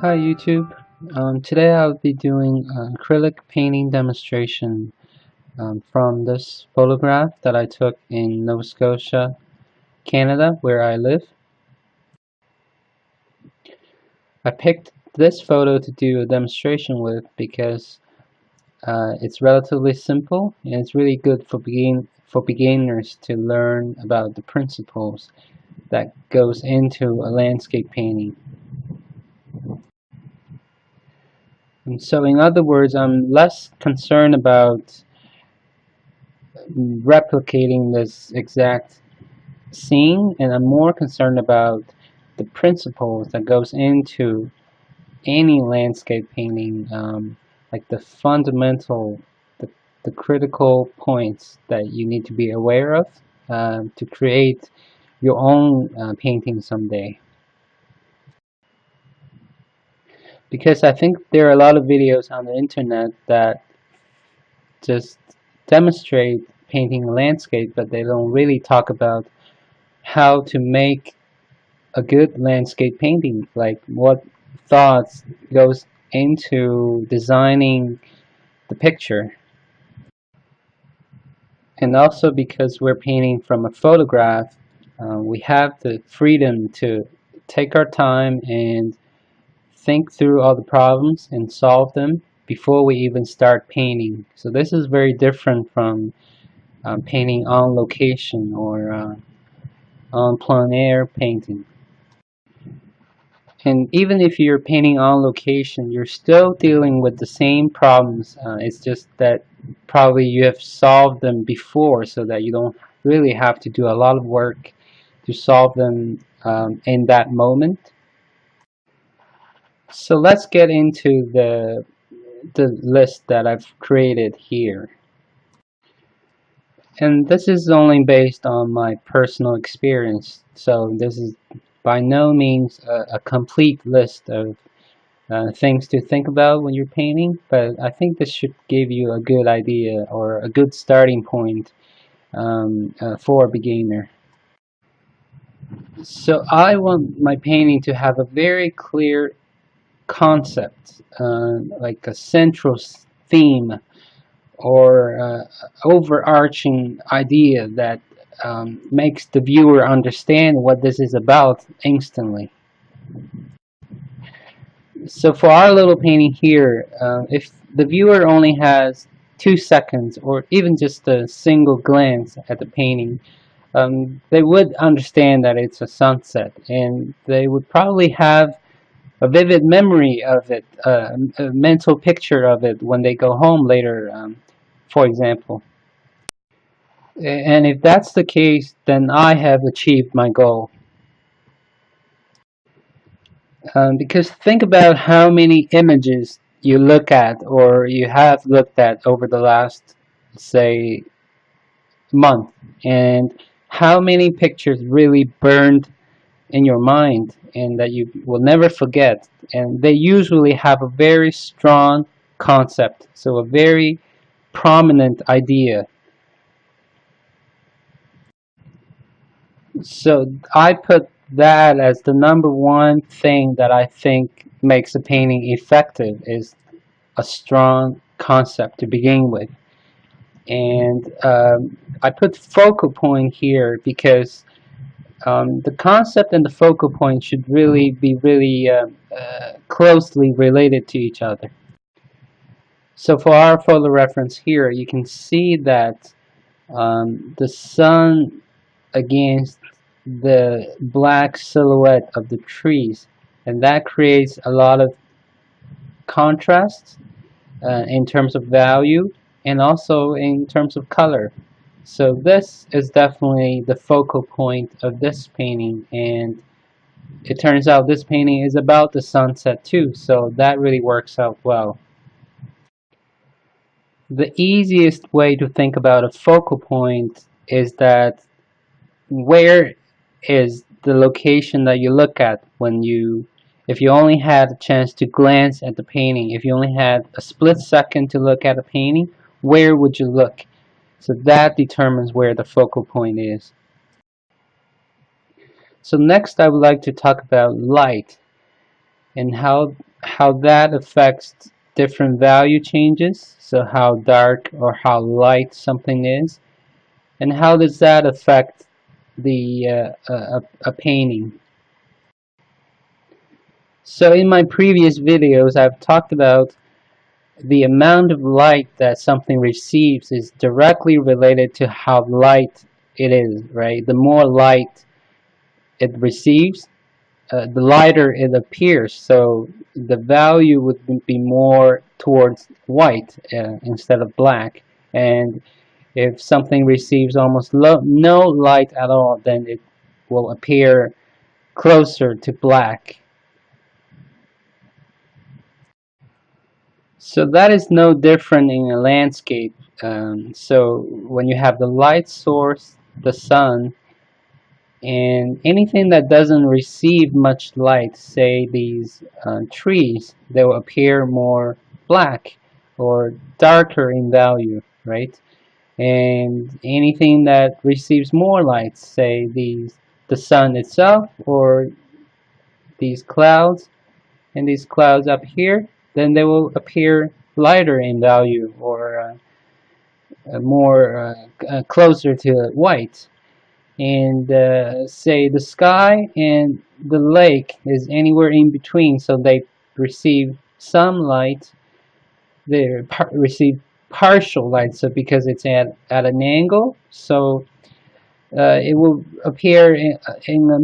Hi YouTube. Today I'll be doing an acrylic painting demonstration from this photograph that I took in Nova Scotia, Canada, where I live. I picked this photo to do a demonstration with because it's relatively simple and it's really good for beginners to learn about the principles that goes into a landscape painting. And so in other words, I'm less concerned about replicating this exact scene, and I'm more concerned about the principles that goes into any landscape painting, like the fundamental, the critical points that you need to be aware of to create your own painting someday. Because I think there are a lot of videos on the internet that just demonstrate painting a landscape, but they don't really talk about how to make a good landscape painting, like what thoughts goes into designing the picture. And also because we're painting from a photograph, we have the freedom to take our time and think through all the problems and solve them before we even start painting. So this is very different from painting on location or on plein air painting. And even if you're painting on location, you're still dealing with the same problems. It's just that probably you have solved them before so that you don't really have to do a lot of work to solve them in that moment. So let's get into the list that I've created here. And this is only based on my personal experience. So this is by no means a complete list of things to think about when you're painting, but I think this should give you a good idea or a good starting point for a beginner. So I want my painting to have a very clear concept, like a central theme or overarching idea that makes the viewer understand what this is about instantly. So for our little painting here, if the viewer only has 2 seconds or even just a single glance at the painting, they would understand that it's a sunset, and they would probably have a vivid memory of it, a mental picture of it when they go home later, for example. And if that's the case, then I have achieved my goal. Because think about how many images you look at or you have looked at over the last, say, month, and how many pictures really burned in your mind and that you will never forget. And they usually have a very strong concept, so a very prominent idea. So I put that as the number 1 thing that I think makes a painting effective is a strong concept to begin with. And I put focal point here because the concept and the focal point should really be closely related to each other. So for our photo reference here, you can see that the sun against the black silhouette of the trees, and that creates a lot of contrast in terms of value and also in terms of color. So this is definitely the focal point of this painting, and it turns out this painting is about the sunset too, so that really works out well. The easiest way to think about a focal point is that where is the location that you look at if you only had a chance to glance at the painting, if you only had a split second to look at a painting, where would you look? So that determines where the focal point is. So next I would like to talk about light. and how that affects different value changes, so how dark or how light something is, and how does that affect the a painting. So in my previous videos I've talked about the amount of light that something receives is directly related to how light it is, right? The more light it receives, the lighter it appears. So the value would be more towards white instead of black. And if something receives almost no light at all, then it will appear closer to black. So that is no different in a landscape. So when you have the light source, the sun, and anything that doesn't receive much light, say these trees, they will appear more black or darker in value, right? And anything that receives more light, say the sun itself or these clouds and these clouds up here, then they will appear lighter in value or more closer to white. And say the sky and the lake is anywhere in between, so they receive some light, they receive partial light, so because it's at an angle, so it will appear in a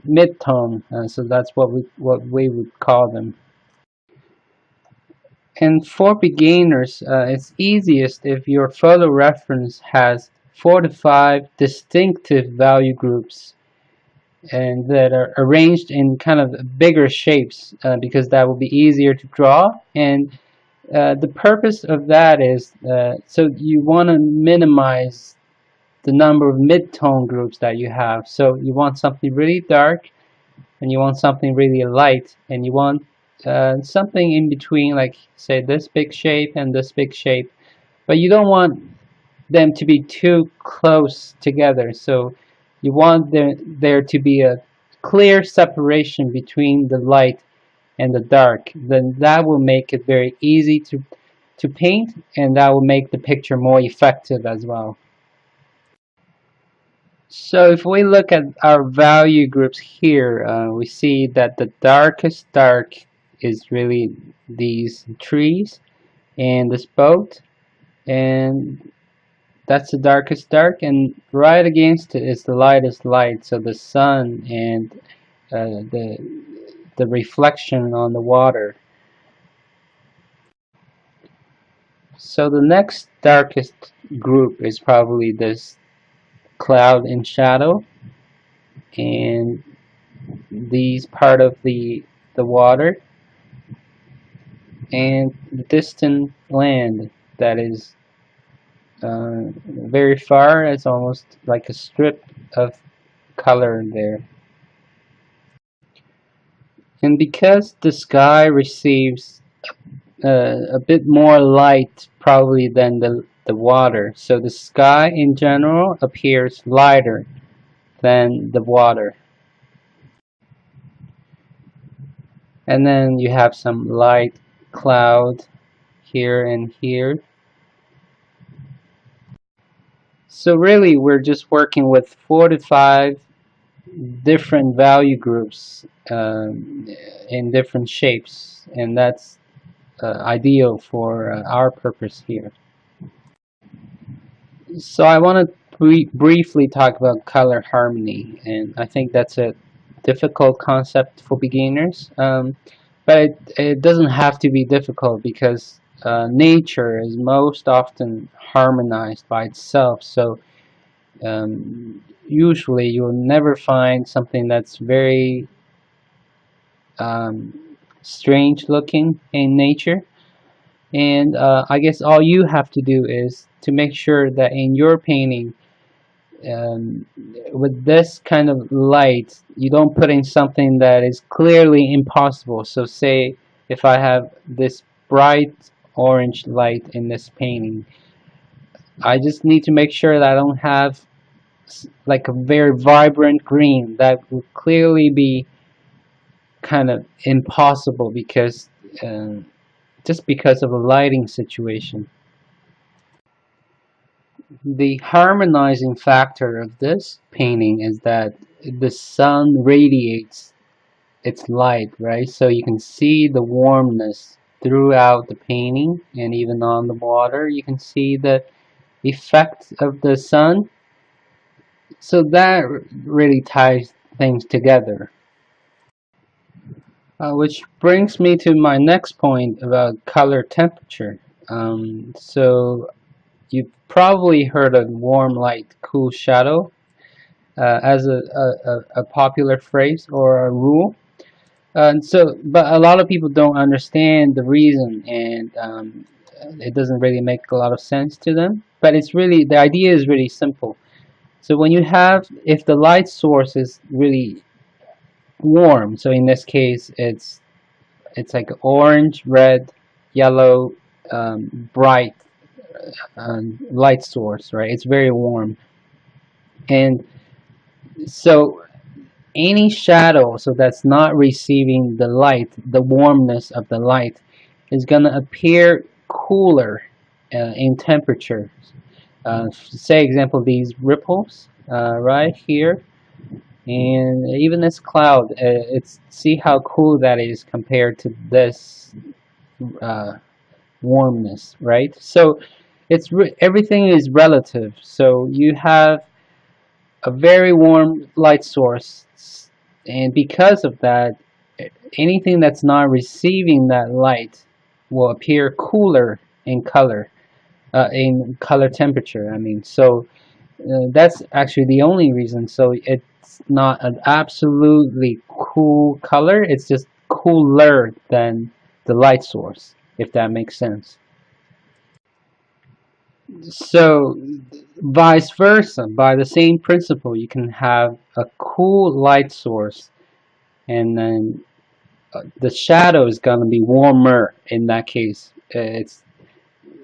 mid-tone, so that's what we would call them. And for beginners, it's easiest if your photo reference has 4 to 5 distinctive value groups and that are arranged in kind of bigger shapes, because that will be easier to draw. And the purpose of that is so you want to minimize the number of mid-tone groups that you have. So you want something really dark and you want something really light, and you want something in between, like say this big shape and this big shape, but you don't want them to be too close together. So you want there to be a clear separation between the light and the dark. Then that will make it very easy to paint, and that will make the picture more effective as well. So if we look at our value groups here, we see that the darkest dark is really these trees and this boat, and that's the darkest dark, and right against it is the lightest light, so the sun and the reflection on the water. So the next darkest group is probably this cloud and shadow, and these part of the water, and the distant land that is very far. It's almost like a strip of color there. And because the sky receives a bit more light probably than the water, so the sky in general appears lighter than the water. And then you have some light cloud here and here. So really we're just working with 4 to 5 different value groups in different shapes, and that's ideal for our purpose here. So I want to briefly talk about color harmony, and I think that's a difficult concept for beginners, but it doesn't have to be difficult, because nature is most often harmonized by itself. So usually you'll never find something that's very strange looking in nature. And I guess all you have to do is to make sure that in your painting, with this kind of light, you don't put in something that is clearly impossible. So say if I have this bright orange light in this painting, I just need to make sure that I don't have like a very vibrant green that would clearly be kind of impossible because uh, just because of a lighting situation. The harmonizing factor of this painting is that the sun radiates its light, right? So you can see the warmness throughout the painting, and even on the water you can see the effect of the sun. So that really ties things together. Which brings me to my next point about color temperature. So you've probably heard of warm light, cool shadow as a popular phrase or a rule. But a lot of people don't understand the reason, and it doesn't really make a lot of sense to them. But it's really, the idea is really simple. So when you have, if the light source is really warm, so in this case it's like orange, red, yellow, bright light source, right? It's very warm, and so any shadow, so that's not receiving the light, the warmness of the light, is going to appear cooler in temperature. Say example, these ripples right here, and even this cloud, it's, see how cool that is compared to this uh, warmness, right? So everything is relative. So you have a very warm light source, and because of that, anything that's not receiving that light will appear cooler in color temperature. I mean, so that's actually the only reason. So it's not an absolutely cool color, it's just cooler than the light source, if that makes sense. So vice versa, by the same principle, you can have a cool light source, and then the shadow is going to be warmer in that case. It's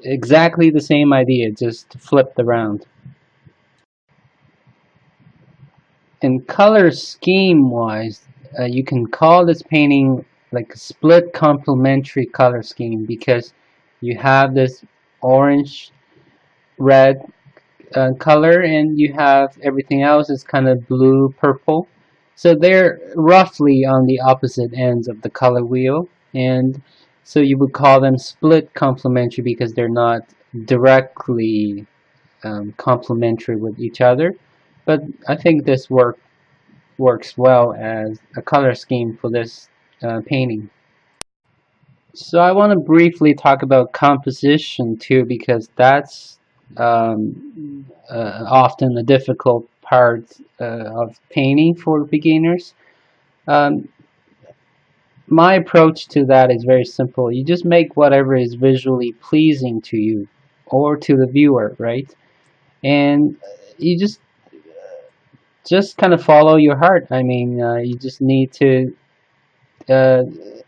exactly the same idea, just flipped around. In color scheme wise, you can call this painting like a split complementary color scheme, because you have this orange, red color, and you have everything else is kind of blue, purple. So they're roughly on the opposite ends of the color wheel, and so you would call them split complementary because they're not directly complementary with each other. But I think this works well as a color scheme for this painting. So I want to briefly talk about composition too, because that's often a difficult part of painting for beginners. Um, my approach to that is very simple. You just make whatever is visually pleasing to you or to the viewer, right? And you just kind of follow your heart. I mean, you just need to uh,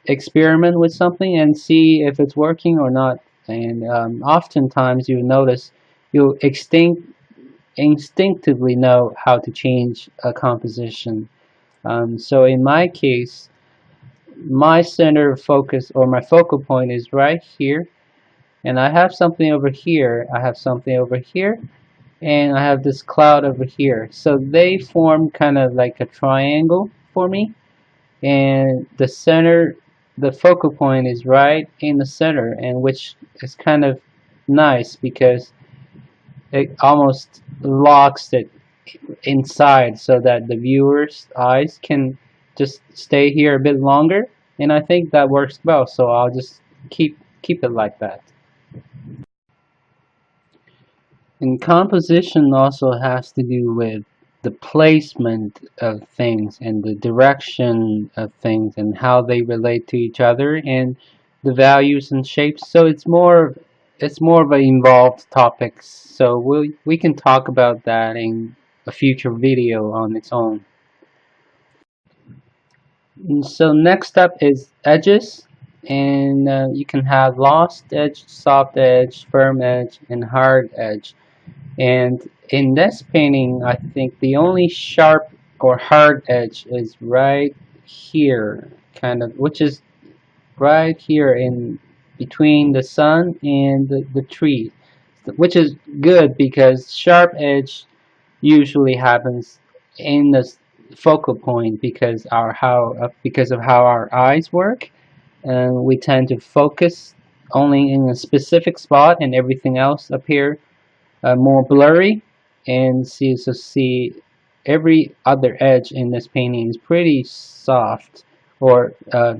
experiment with something and see if it's working or not. And oftentimes you notice you instinctively know how to change a composition. So in my case, my center of focus or my focal point is right here, and I have something over here, I have something over here, and I have this cloud over here. So they form kind of like a triangle for me, and the focal point is right in the center, and which is kind of nice because it almost locks it inside so that the viewer's eyes can just stay here a bit longer, and I think that works well, so I'll just keep it like that. And composition also has to do with the placement of things and the direction of things and how they relate to each other and the values and shapes. So it's more of an involved topic. So we can talk about that in a future video on its own. And so next up is edges, and you can have lost edge, soft edge, firm edge, and hard edge. And in this painting, I think the only sharp or hard edge is right here, kind of, which is right here in between the sun and the tree, which is good because sharp edge usually happens in the focal point because of how our eyes work, and we tend to focus only in a specific spot, and everything else appear more blurry. And see every other edge in this painting is pretty soft or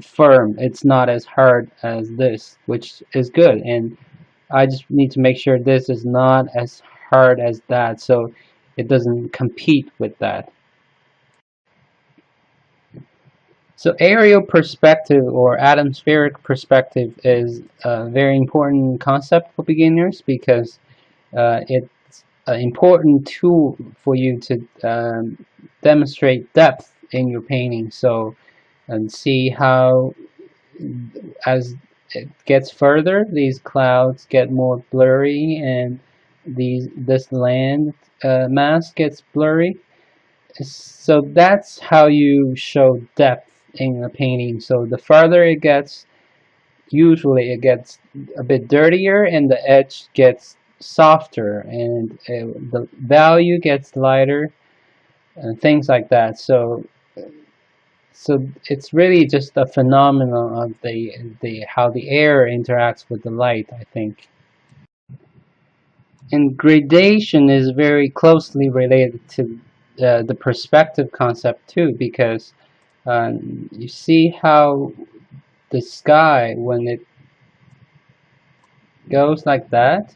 firm. It's not as hard as this, which is good. And I just need to make sure this is not as hard as that, so it doesn't compete with that. So aerial perspective or atmospheric perspective is a very important concept for beginners because it's an important tool for you to demonstrate depth in your painting. So and see how as it gets further, these clouds get more blurry and this land mass gets blurry. So that's how you show depth in a painting. So the farther it gets, usually it gets a bit dirtier and the edge gets softer and the value gets lighter and things like that. So it's really just a phenomenon of the how the air interacts with the light, I think. And gradation is very closely related to the perspective concept too, because you see how the sky, when it goes like that,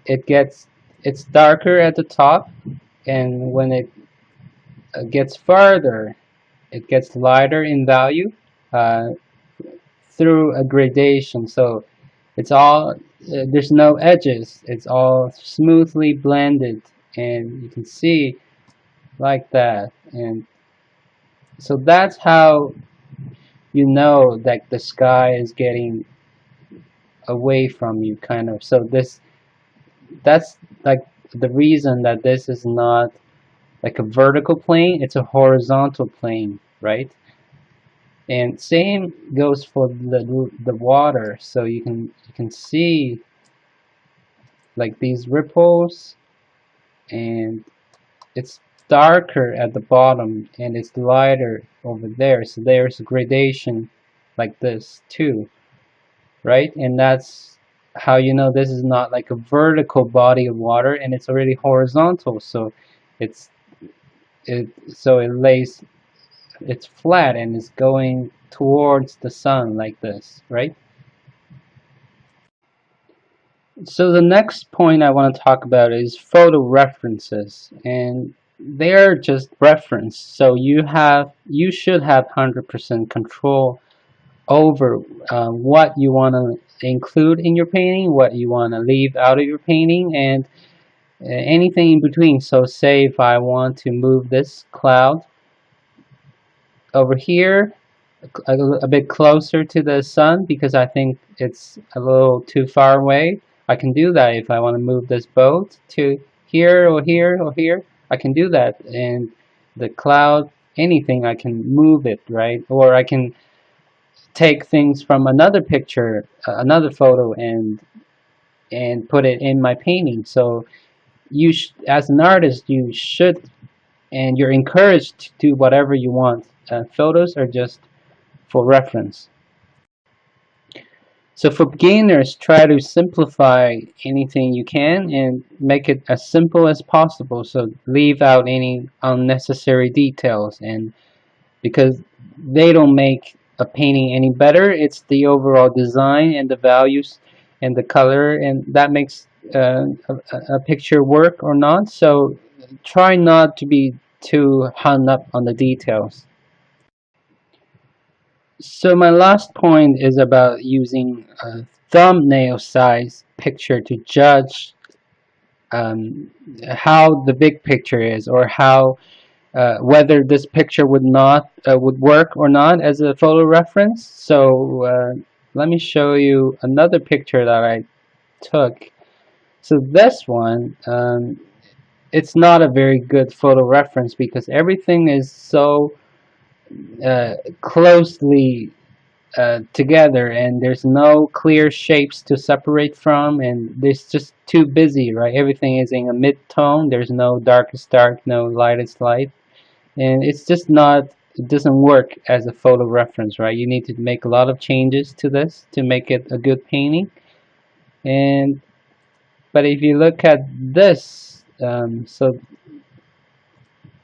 it's darker at the top, and when it gets farther, it gets lighter in value uh, through a gradation. So it's all there's no edges. It's all smoothly blended, and you can see like that. And so that's how you know that the sky is getting away from you, kind of. So that's like the reason that this is not like a vertical plane, it's a horizontal plane, right? And same goes for the water. So you can see like these ripples, and it's darker at the bottom and it's lighter over there. So there's a gradation like this too, right? And that's how you know this is not like a vertical body of water, and it's already horizontal. So it's it's flat and it's going towards the sun like this, right? So the next point I want to talk about is photo references, and they're just reference. So you should have 100% control over what you want to include in your painting, what you want to leave out of your painting, and anything in between. So say if I want to move this cloud over here a bit closer to the sun because I think it's a little too far away, I can do that. If I want to move this boat to here or here or here, I can do that. And the cloud, anything, I can move it, right? Or I can take things from another picture, another photo, and put it in my painting. So as an artist, you should and you're encouraged to do whatever you want. Photos are just for reference. So for beginners, try to simplify anything you can and make it as simple as possible. So leave out any unnecessary details, and because they don't make a painting any better, it's the overall design and the values and the color, and that makes a picture work or not. So try not to be too hung up on the details. So my last point is about using a thumbnail size picture to judge how the big picture is, or how whether this picture would work or not as a photo reference. So let me show you another picture that I took. So this one, it's not a very good photo reference because everything is so closely together, and there's no clear shapes to separate from, and it's just too busy, right? Everything is in a mid-tone. There's no darkest dark, no lightest light, and it's just not, it doesn't work as a photo reference, right? You need to make a lot of changes to this to make it a good painting. And but if you look at this, so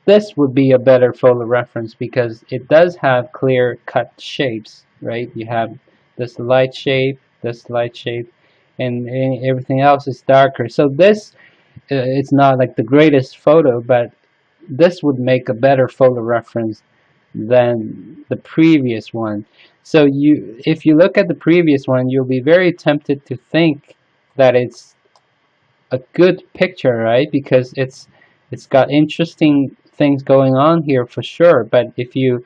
this would be a better photo reference because it does have clear cut shapes, right? You have this light shape, and everything else is darker. So this, it's not like the greatest photo, but this would make a better photo reference than the previous one. So if you look at the previous one, you'll be very tempted to think that it's a good picture, right? Because it's got interesting things going on here for sure. But if you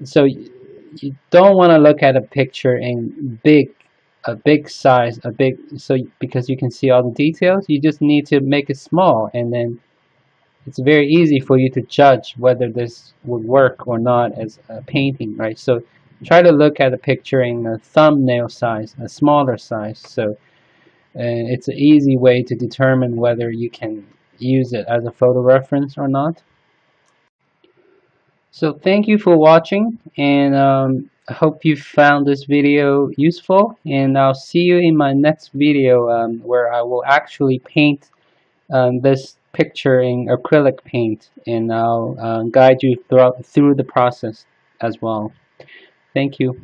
so you don't want to look at a picture in a big size, a big so because you can see all the details. You just need to make it small, and then it's very easy for you to judge whether this would work or not as a painting, right? So try to look at a picture in a thumbnail size, a smaller size. So it's an easy way to determine whether you can use it as a photo reference or not. So thank you for watching, and I hope you found this video useful, and I'll see you in my next video where I will actually paint this picture in acrylic paint, and I'll guide you through the process as well. Thank you.